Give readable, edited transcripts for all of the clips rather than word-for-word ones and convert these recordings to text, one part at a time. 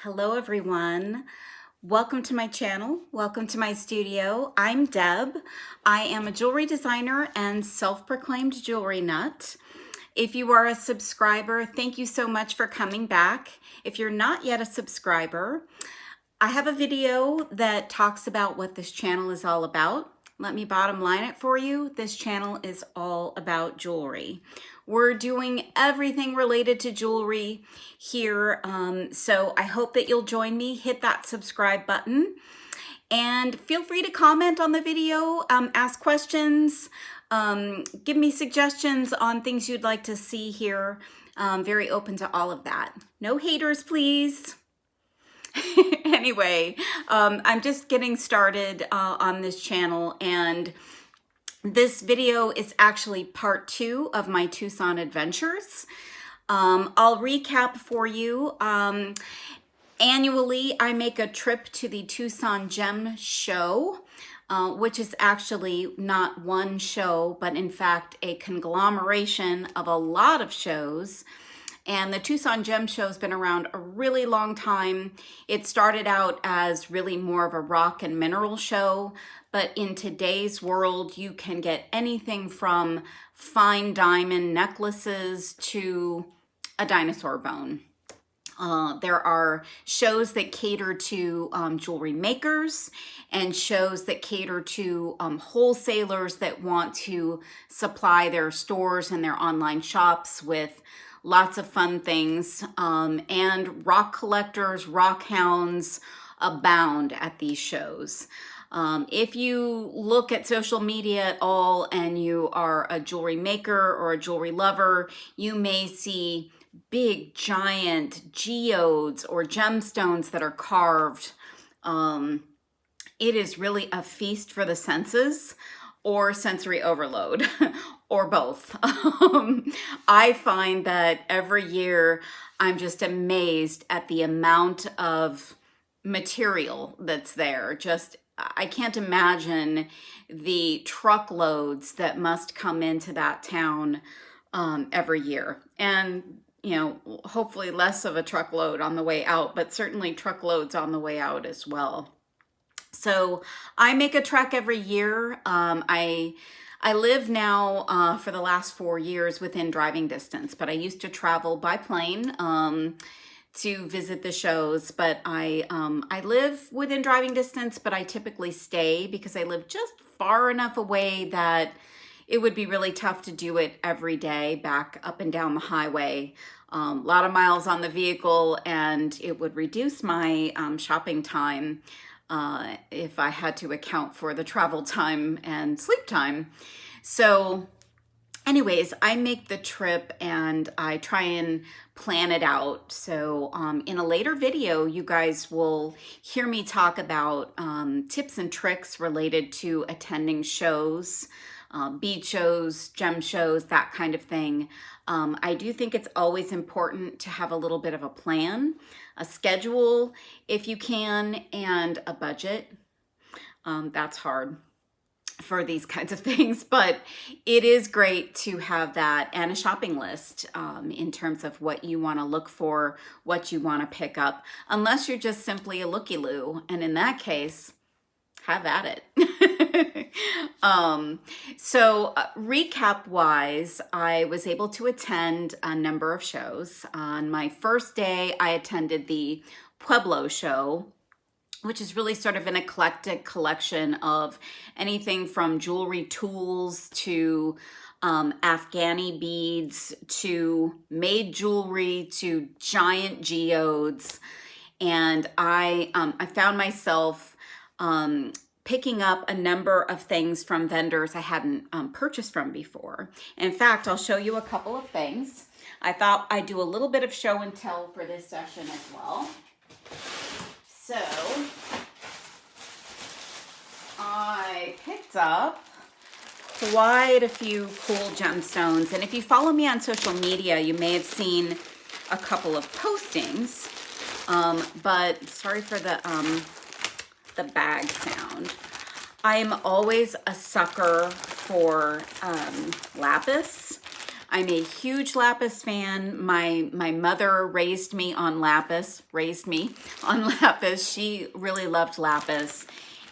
Hello everyone. Welcome to my channel. Welcome to my studio. I'm Deb. I am a jewelry designer and self-proclaimed jewelry nut. If you are a subscriber, thank you so much for coming back. If you're not yet a subscriber, I have a video that talks about what this channel is all about. Let me bottom line it for you. This channel is all about jewelry. We're doing everything related to jewelry here. So I hope that you'll join me. Hit that subscribe button and feel free to comment on the video, ask questions, give me suggestions on things you'd like to see here. Very open to all of that. No haters, please. Anyway, I'm just getting started on this channel, and this video is actually part 2 of my Tucson adventures. I'll recap for you. Annually, I make a trip to the Tucson Gem Show, which is actually not one show, but in fact a conglomeration of a lot of shows. And the Tucson Gem Show has been around a really long time. It started out as really more of a rock and mineral show, but in today's world, you can get anything from fine diamond necklaces to a dinosaur bone. There are shows that cater to jewelry makers and shows that cater to wholesalers that want to supply their stores and their online shops with lots of fun things, and rock collectors, rock hounds abound at these shows. If you look at social media at all and you are a jewelry maker or a jewelry lover, you may see big giant geodes or gemstones that are carved. It is really a feast for the senses, or sensory overload, or both. I find that every year I'm just amazed at the amount of material that's there. I can't imagine the truckloads that must come into that town every year. And, you know, hopefully less of a truckload on the way out, but certainly truckloads on the way out as well. So I make a trek every year. I live now for the last 4 years within driving distance, but I used to travel by plane to visit the shows. But I live within driving distance, but I typically stay because I live just far enough away that it would be really tough to do it every day back up and down the highway. A lot of miles on the vehicle, and it would reduce my shopping time if I had to account for the travel time and sleep time. So anyways, I make the trip and I try and plan it out. So in a later video, you guys will hear me talk about tips and tricks related to attending shows, bead shows, gem shows, that kind of thing. I do think it's always important to have a little bit of a plan, a schedule if you can, and a budget. That's hard for these kinds of things, but it is great to have that, and a shopping list in terms of what you want to look for, what you want to pick up, unless you're just simply a looky-loo, and in that case, have at it. So recap wise, I was able to attend a number of shows. On my first day, I attended the Pueblo show, which is really sort of an eclectic collection of anything from jewelry tools to afghani beads to made jewelry to giant geodes. And I found myself picking up a number of things from vendors I hadn't purchased from before. In fact, I'll show you a couple of things. I thought I'd do a little bit of show and tell for this session as well. So I picked up quite a few cool gemstones. And if you follow me on social media, you may have seen a couple of postings. But sorry for the bag sound. I am always a sucker for lapis. I'm a huge lapis fan. My mother raised me on lapis. She really loved lapis.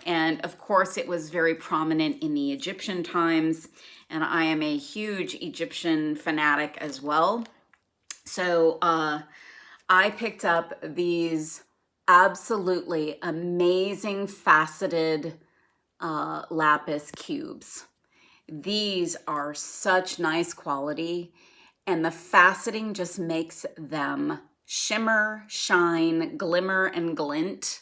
And of course, it was very prominent in the Egyptian times. And I am a huge Egyptian fanatic as well. So I picked up these absolutely amazing faceted lapis cubes. These are such nice quality, and the faceting just makes them shimmer, shine, glimmer, and glint.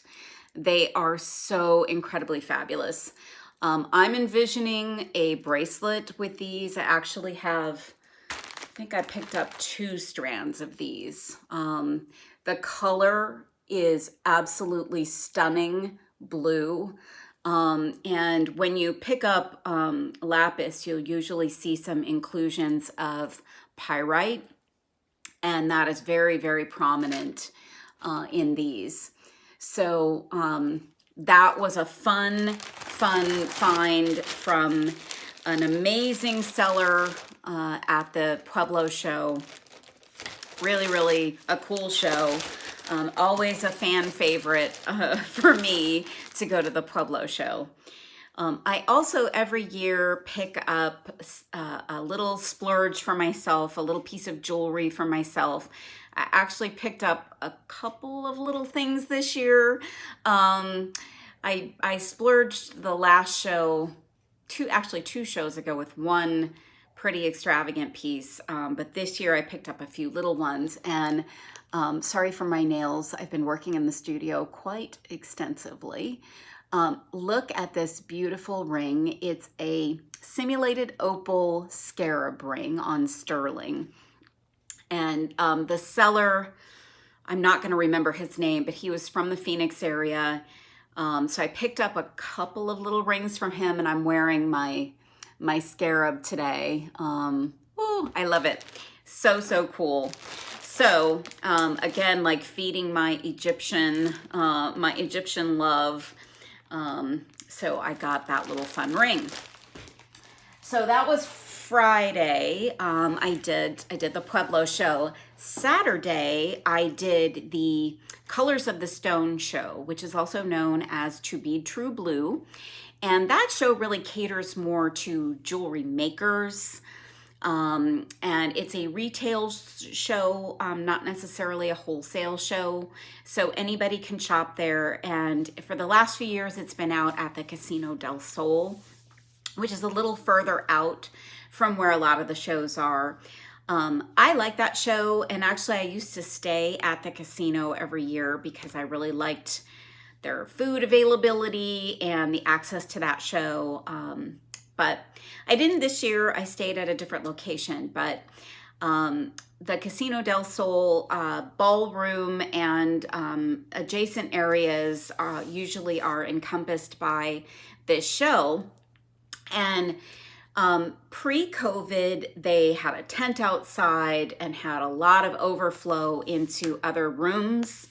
They are so incredibly fabulous. I'm envisioning a bracelet with these. I actually have, I think I picked up 2 strands of these. The color is absolutely stunning blue. And when you pick up lapis, you'll usually see some inclusions of pyrite, and that is very, very prominent in these. So that was a fun find from an amazing seller at the Pueblo show. Really a cool show. Always a fan favorite for me to go to the Pueblo show. I also every year pick up a little splurge for myself, a little piece of jewelry for myself. I actually picked up a couple of little things this year. I splurged the last show, 2 shows ago, with one pretty extravagant piece, but this year I picked up a few little ones. And sorry for my nails. I've been working in the studio quite extensively. Look at this beautiful ring. It's a simulated opal scarab ring on sterling. And the seller, I'm not going to remember his name, but he was from the Phoenix area. So I picked up a couple of little rings from him, and I'm wearing my scarab today. Ooh, I love it. So cool. So again, like feeding my Egyptian love. So I got that little fun ring. So that was Friday. I did the Pueblo show. Saturday, I did the Colors of the Stone show, which is also known as To Be True Blue. And that show really caters more to jewelry makers. And it's a retail show, not necessarily a wholesale show. So anybody can shop there. And for the last few years, it's been out at the Casino del Sol, which is a little further out from where a lot of the shows are. I like that show. And actually, I used to stay at the casino every year because I really liked their food availability and the access to that show. But I didn't this year. I stayed at a different location. But the Casino del Sol ballroom and adjacent areas usually are encompassed by this show. And pre-COVID, they had a tent outside and had a lot of overflow into other rooms.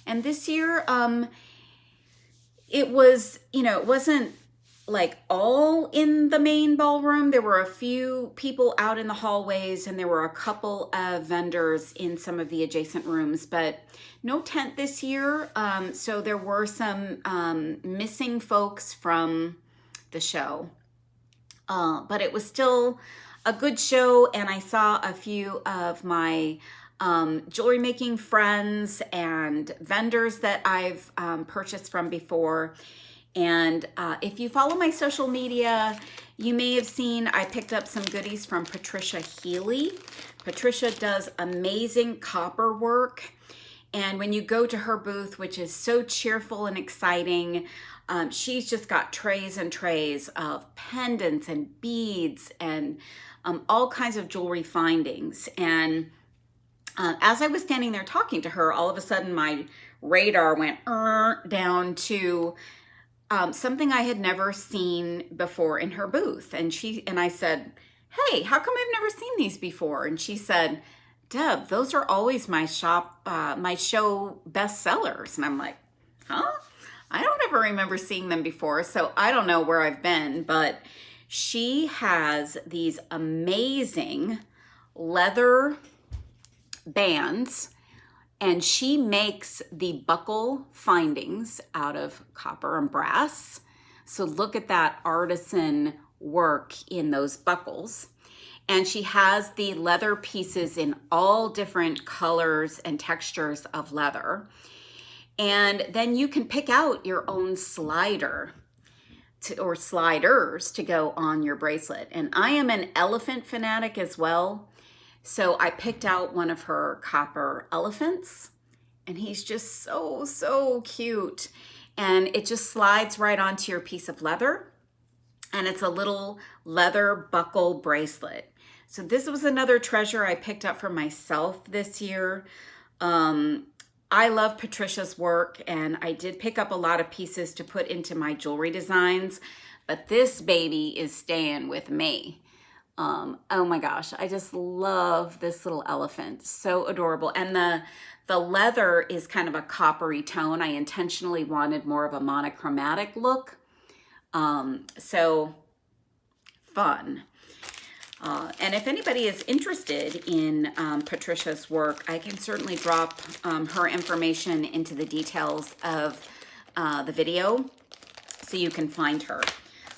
And this year, it was, it wasn't like all in the main ballroom. There were a few people out in the hallways, and there were a couple of vendors in some of the adjacent rooms, but no tent this year. So there were some missing folks from the show. But it was still a good show, and I saw a few of my jewelry making friends and vendors that I've purchased from before. And if you follow my social media, you may have seen I picked up some goodies from Patricia Healey. Patricia does amazing copper work. And when you go to her booth, which is so cheerful and exciting, she's just got trays and trays of pendants and beads and all kinds of jewelry findings. And as I was standing there talking to her, all of a sudden my radar went down to something I had never seen before in her booth. And I said, "Hey, how come I've never seen these before?" And she said, "Deb, those are always my show bestsellers." And I'm like, "Huh? I don't ever remember seeing them before." So I don't know where I've been, but she has these amazing leather bands, and she makes the buckle findings out of copper and brass. So look at that artisan work in those buckles. And she has the leather pieces in all different colors and textures of leather. And then you can pick out your own slider or sliders to go on your bracelet. And I am an elephant fanatic as well. So I picked out one of her copper elephants, and he's just so, so cute. And it just slides right onto your piece of leather. And it's a little leather buckle bracelet. So this was another treasure I picked up for myself this year. I love Patricia's work, and I did pick up a lot of pieces to put into my jewelry designs, but this baby is staying with me. Oh my gosh, I just love this little elephant. So adorable. And the leather is kind of a coppery tone. I intentionally wanted more of a monochromatic look. So fun. And if anybody is interested in Patricia's work, I can certainly drop her information into the details of the video so you can find her.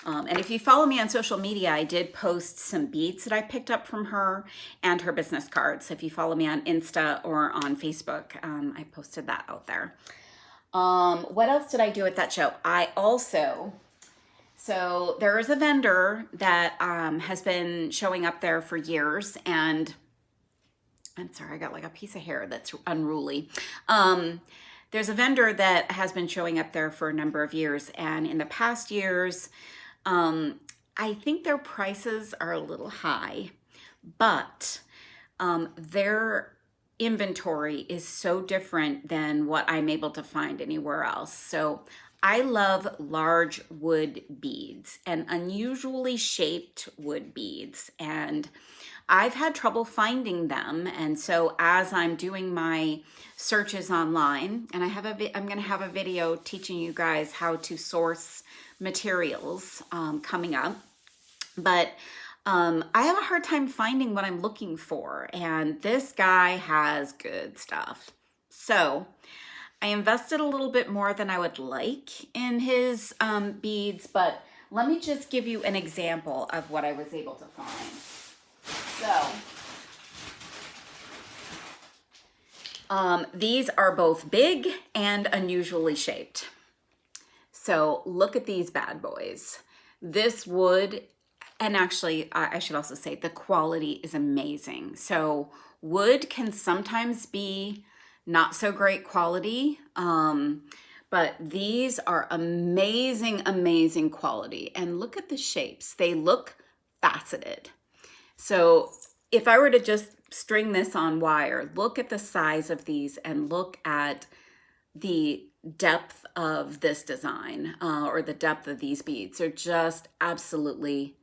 And if you follow me on social media, I did post some beads that I picked up from her and her business cards. So if you follow me on Insta or on Facebook, I posted that out there. What else did I do at that show? So there is a vendor that has been showing up there for years, and I'm sorry, I got like a piece of hair that's unruly. There's a vendor that has been showing up there for a number of years, and in the past years, I think their prices are a little high, but their inventory is so different than what I'm able to find anywhere else. So I love large wood beads and unusually shaped wood beads, and I've had trouble finding them. And so as I'm doing my searches online, and I'm going to have a video teaching you guys how to source materials coming up, but I have a hard time finding what I'm looking for, and this guy has good stuff. So I invested a little bit more than I would like in his beads, but let me just give you an example of what I was able to find. So these are both big and unusually shaped. So look at these bad boys. This wood, and actually I should also say the quality is amazing. So wood can sometimes be not so great quality, but these are amazing, amazing quality. And look at the shapes. They look faceted. So if I were to just string this on wire, look at the size of these and look at the depth of this design or the depth of these beads. They're just absolutely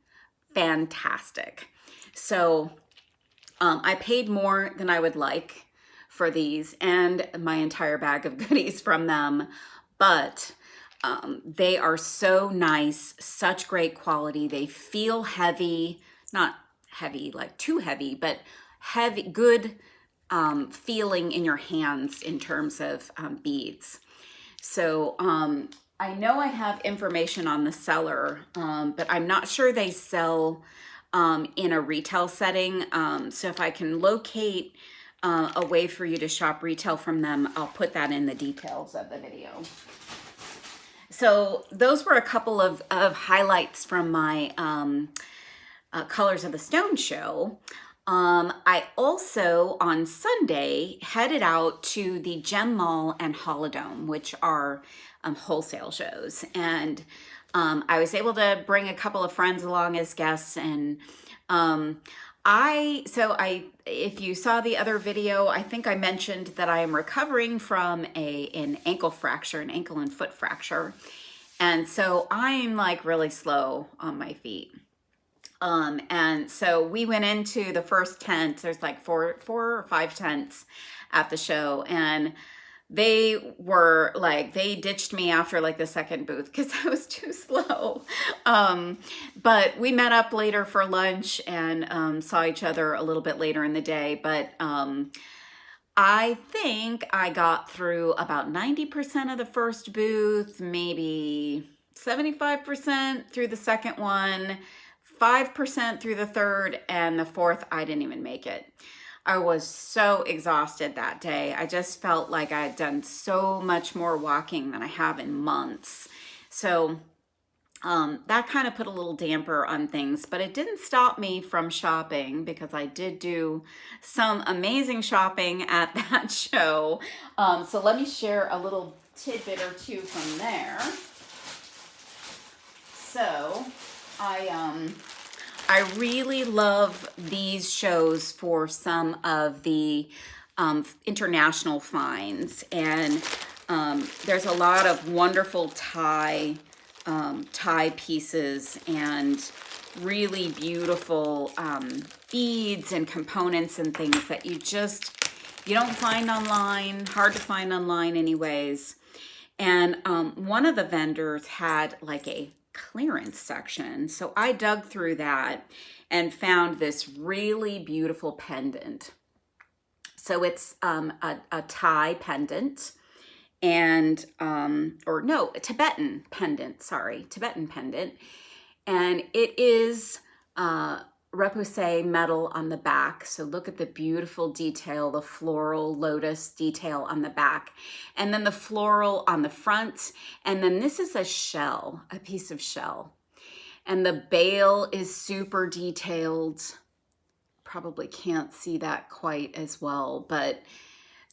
fantastic. So I paid more than I would like for these and my entire bag of goodies from them, but they are so nice, such great quality. They feel heavy, not heavy like too heavy, but heavy, good feeling in your hands in terms of beads. So I know I have information on the seller, but I'm not sure they sell in a retail setting. So if I can locate a way for you to shop retail from them, I'll put that in the details of the video. So those were a couple of highlights from my Colors of the Stone show. I also, on Sunday, headed out to the Gem Mall and Holodome, which are wholesale shows. And I was able to bring a couple of friends along as guests. And if you saw the other video, I think I mentioned that I am recovering from an ankle fracture, an ankle and foot fracture. And so I'm like really slow on my feet. And so we went into the first tent. There's like four or five tents at the show, and they were like, they ditched me after like the second booth because I was too slow. But we met up later for lunch and saw each other a little bit later in the day. But I think I got through about 90% of the first booth, maybe 75% through the second one, 5% through the third, and the fourth, I didn't even make it. I was so exhausted that day. I just felt like I had done so much more walking than I have in months. So that kind of put a little damper on things, but it didn't stop me from shopping because I did do some amazing shopping at that show. So let me share a little tidbit or two from there. So I really love these shows for some of the international finds, and there's a lot of wonderful Thai pieces and really beautiful beads and components and things that you don't find online, hard to find online anyways. And one of the vendors had like a clearance section. So I dug through that and found this really beautiful pendant. So it's a Thai pendant and, or no, a Tibetan pendant, sorry, Tibetan pendant. And it is repoussé metal on the back. So look at the beautiful detail, the floral lotus detail on the back, and then the floral on the front. And then this is a shell, a piece of shell. And the bail is super detailed. Probably can't see that quite as well, but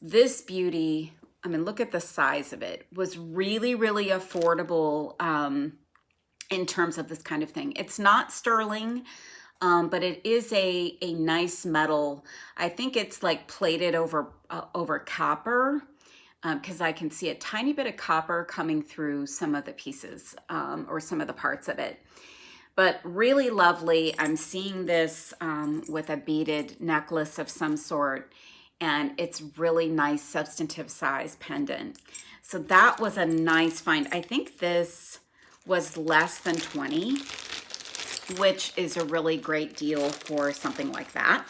this beauty, I mean, look at the size of it, was really, really affordable in terms of this kind of thing. It's not sterling, but it is a nice metal. I think it's like plated over copper, because I can see a tiny bit of copper coming through some of the pieces or some of the parts of it. But really lovely. I'm seeing this with a beaded necklace of some sort, and it's really nice substantive size pendant. So that was a nice find. I think this was less than 20, which is a really great deal for something like that.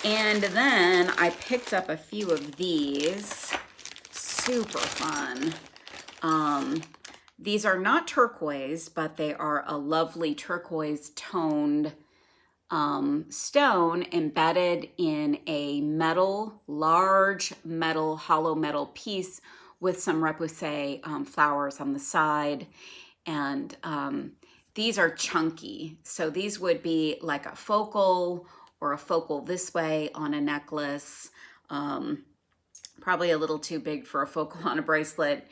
And then I picked up a few of these, super fun. These are not turquoise, but they are a lovely turquoise toned stone embedded in a metal, large metal, hollow metal piece with some repoussé flowers on the side. And these are chunky. So these would be like a focal or a focal this way on a necklace. Probably a little too big for a focal on a bracelet,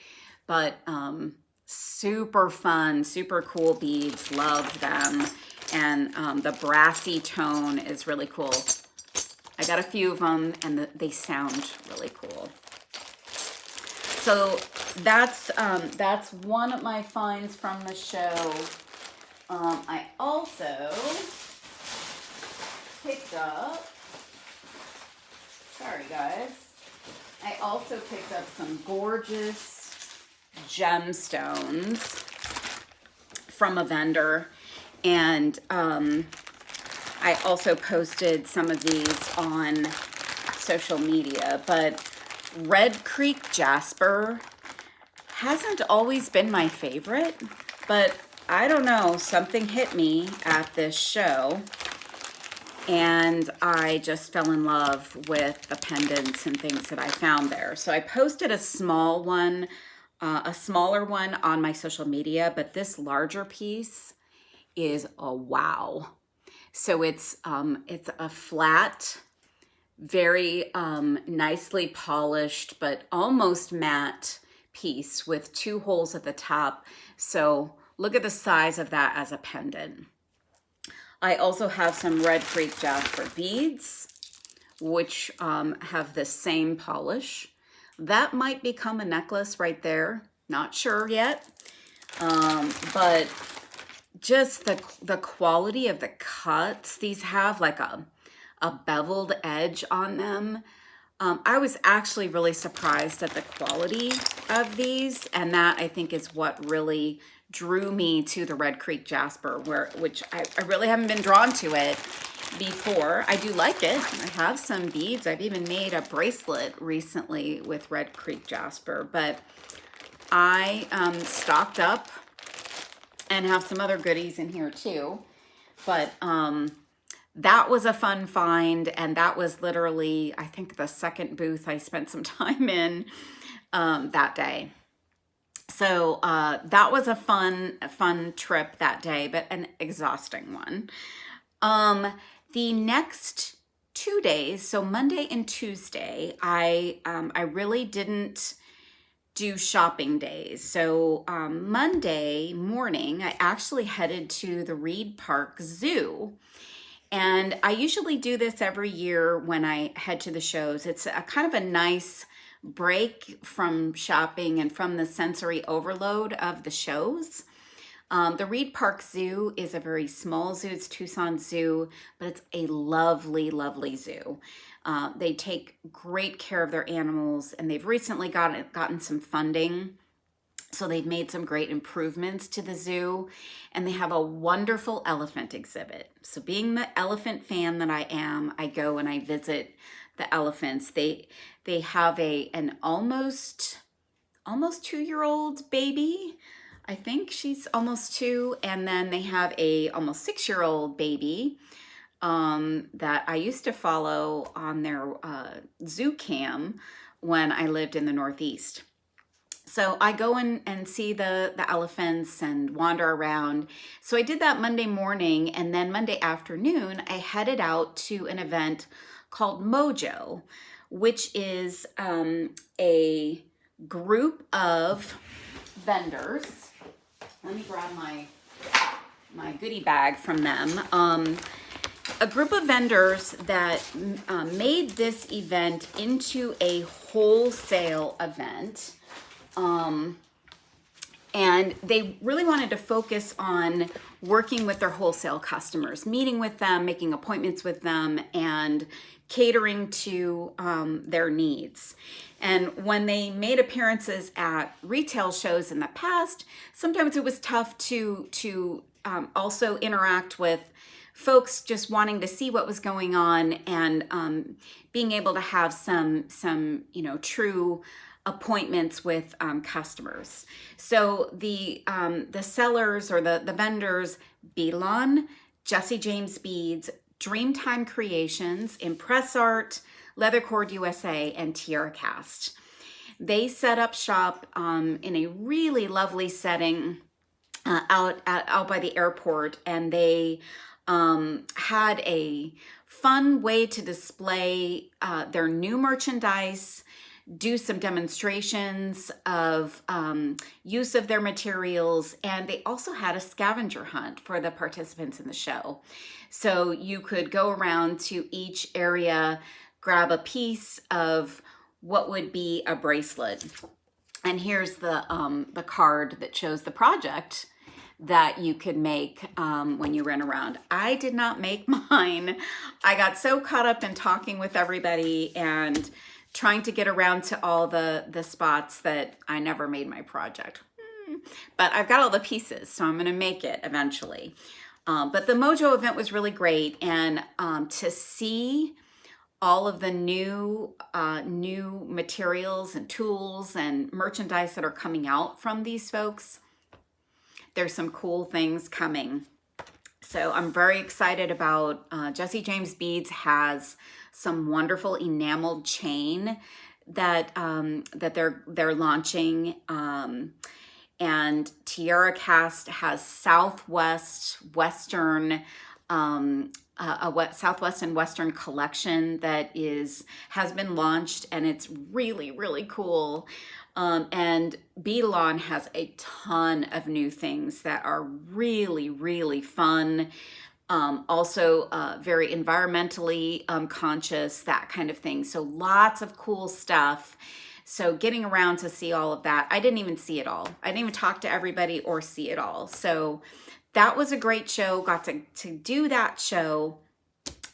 but super fun, super cool beads, love them. And the brassy tone is really cool. I got a few of them and they sound really cool. So that's one of my finds from the show. I also picked up, sorry guys, I also picked up some gorgeous gemstones from a vendor, and I also posted some of these on social media, but Red Creek Jasper hasn't always been my favorite, but I don't know, something hit me at this show and I just fell in love with the pendants and things that I found there. So I posted a small one, a smaller one on my social media, but this larger piece is a wow. So it's a flat, very nicely polished, but almost matte piece with 2 holes at the top. So look at the size of that as a pendant. I also have some Red Creek Jasper beads, which have the same polish. That might become a necklace right there. Not sure yet, but just the quality of the cuts. These have like a beveled edge on them. I was actually really surprised at the quality of these, and that I think is what really drew me to the Red Creek Jasper, which I really haven't been drawn to it before. I do like it. I have some beads. I've even made a bracelet recently with Red Creek Jasper, but I stocked up and have some other goodies in here too. But that was a fun find, and that was literally, I think, the second booth I spent some time in that day. So that was a fun trip that day, but an exhausting one. The next 2 days, so Monday and Tuesday, I really didn't do shopping days. So Monday morning, I actually headed to the Reed Park Zoo. And I usually do this every year when I head to the shows. It's a kind of a nice break from shopping and from the sensory overload of the shows. The Reed Park Zoo is a very small zoo. It's Tucson Zoo, but it's a lovely, lovely zoo. They take great care of their animals, and they've recently gotten some funding. So they've made some great improvements to the zoo, and they have a wonderful elephant exhibit. So being the elephant fan that I am, I go and I visit the elephants. They have an almost 2-year-old baby. I think she's almost 2, and then they have a almost 6-year-old baby that I used to follow on their zoo cam when I lived in the Northeast. So I go in and see the elephants and wander around. So I did that Monday morning, and then Monday afternoon, I headed out to an event called Mojo, which is a group of vendors. Let me grab my goodie bag from them. A group of vendors that made this event into a wholesale event. And they really wanted to focus on working with their wholesale customers, meeting with them, making appointments with them, and catering to their needs. And when they made appearances at retail shows in the past, sometimes it was tough to also interact with folks just wanting to see what was going on, and being able to have some true appointments with customers. So the sellers or the vendors, Belon, Jesse James Beads, Dreamtime Creations, Impress Art, Leathercord USA, and Tiara Cast. They set up shop in a really lovely setting out by the airport, and they had a fun way to display their new merchandise, do some demonstrations of use of their materials, and they also had a scavenger hunt for the participants in the show. So you could go around to each area, grab a piece of what would be a bracelet. And here's the card that shows the project that you could make when you ran around. I did not make mine. I got so caught up in talking with everybody and trying to get around to all the spots that I never made my project. But I've got all the pieces, so I'm gonna make it eventually. But the Mojo event was really great, and to see all of the new materials and tools and merchandise that are coming out from these folks, there's some cool things coming. So I'm very excited about Jesse James Beads has some wonderful enameled chain that they're launching, and Tiara Cast has Southwest and Western collection that has been launched, and it's really, really cool. And Belon has a ton of new things that are really, really fun. Also very environmentally conscious, that kind of thing. So lots of cool stuff. So getting around to see all of that, I didn't even see it all. I didn't even talk to everybody or see it all. So that was a great show. Got to do that show.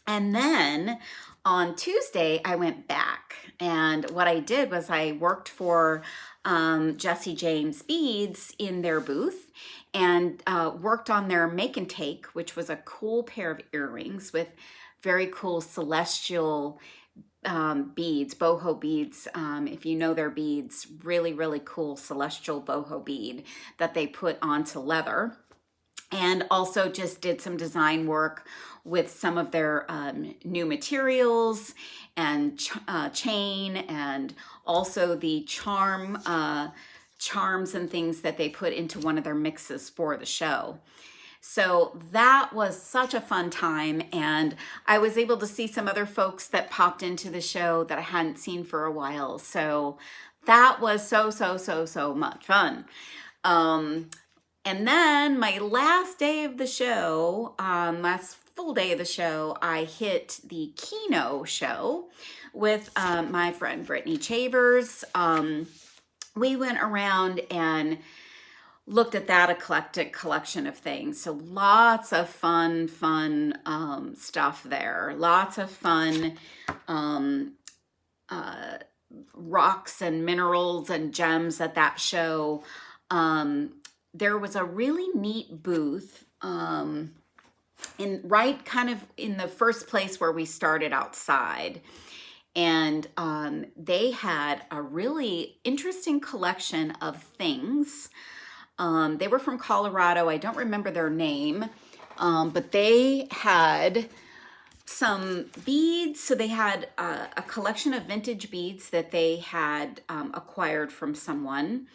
And then On Tuesday, I went back, and what I did was I worked for Jesse James Beads in their booth and worked on their make and take, which was a cool pair of earrings with very cool celestial beads, boho beads. If you know their beads, really, really cool celestial boho bead that they put onto leather. And also just did some design work with some of their new materials and chain, and also the charms and things that they put into one of their mixes for the show. So that was such a fun time, and I was able to see some other folks that popped into the show that I hadn't seen for a while. So that was so much fun. And then my last day of the show, last full day of the show, I hit the Keno show with my friend Brittany Chavers. We went around and looked at that eclectic collection of things. So lots of fun stuff there. Lots of fun rocks and minerals and gems at that show. There was a really neat booth right kind of in the first place where we started outside. And they had a really interesting collection of things. They were from Colorado. I don't remember their name, but they had some beads. So they had a collection of vintage beads that they had acquired from someone.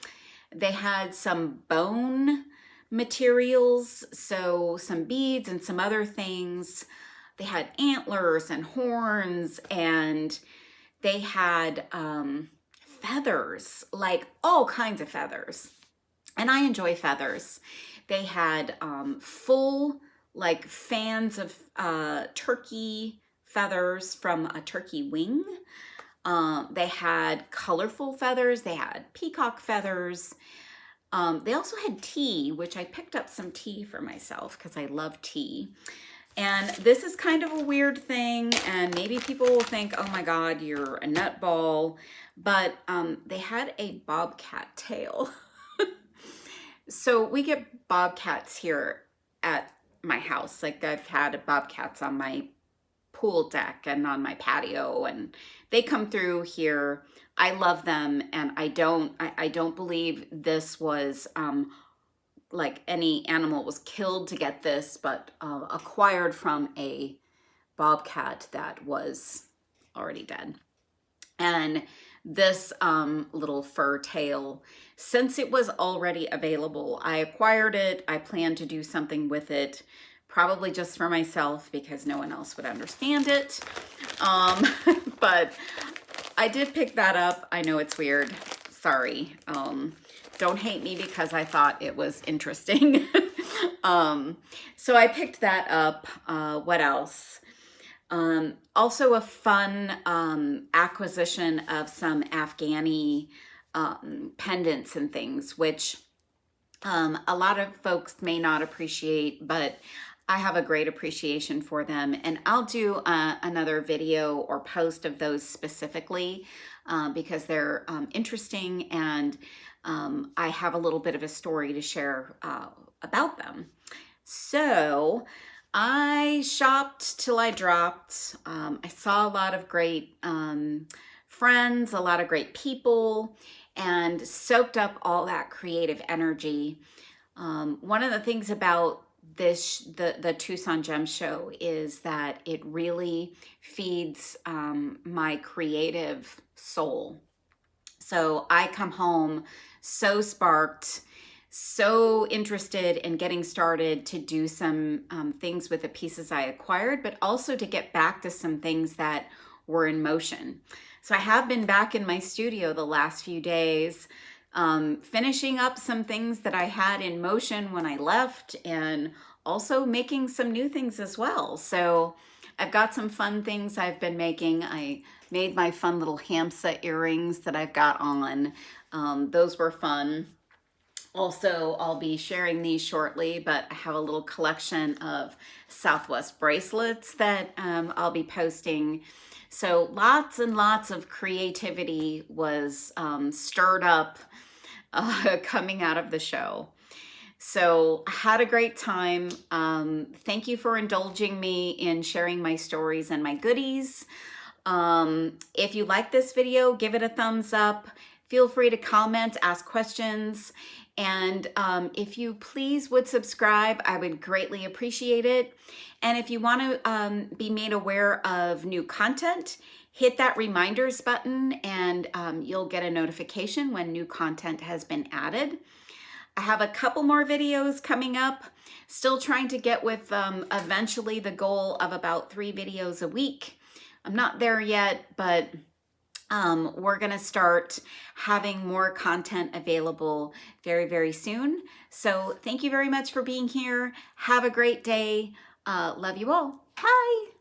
They had some bone materials, so some beads and some other things. They had antlers and horns, and they had feathers, like all kinds of feathers. And I enjoy feathers. They had full, like, fans of turkey feathers from a turkey wing. They had colorful feathers. They had peacock feathers. They also had tea, which I picked up some tea for myself because I love tea. And this is kind of a weird thing, and maybe people will think, oh my God, you're a nutball. But they had a bobcat tail. So we get bobcats here at my house. Like, I've had bobcats on my pool deck and on my patio, and they come through here. I love them, and I don't believe this was like any animal was killed to get this, but acquired from a bobcat that was already dead. And this little fur tail, since it was already available, I acquired it. I plan to do something with it, probably just for myself because no one else would understand it. But I did pick that up. I know it's weird. Sorry. Don't hate me because I thought it was interesting. So I picked that up. What else? Also a fun acquisition of some afghani pendants and things, which a lot of folks may not appreciate, but I have a great appreciation for them. And I'll do another video or post of those specifically because they're interesting, and I have a little bit of a story to share about them. So I shopped till I dropped. I saw a lot of great friends, a lot of great people, and soaked up all that creative energy. One of the things about the Tucson Gem Show is that it really feeds my creative soul. So I come home so sparked, so interested in getting started to do some things with the pieces I acquired, but also to get back to some things that were in motion. So I have been back in my studio the last few days, finishing up some things that I had in motion when I left, and also making some new things as well. So I've got some fun things I've been making. I made my fun little hamsa earrings that I've got on. Those were fun. Also, I'll be sharing these shortly, but I have a little collection of Southwest bracelets that I'll be posting. So lots and lots of creativity was stirred up coming out of the show. So I had a great time. Thank you for indulging me in sharing my stories and my goodies. If you like this video, give it a thumbs up. Feel free to comment, ask questions. And if you please would subscribe, I would greatly appreciate it. And if you want to be made aware of new content, hit that reminders button and you'll get a notification when new content has been added. I have a couple more videos coming up. Still trying to get with eventually the goal of about 3 videos a week. I'm not there yet, but we're going to start having more content available very, very soon. So thank you very much for being here. Have a great day. Love you all. Bye.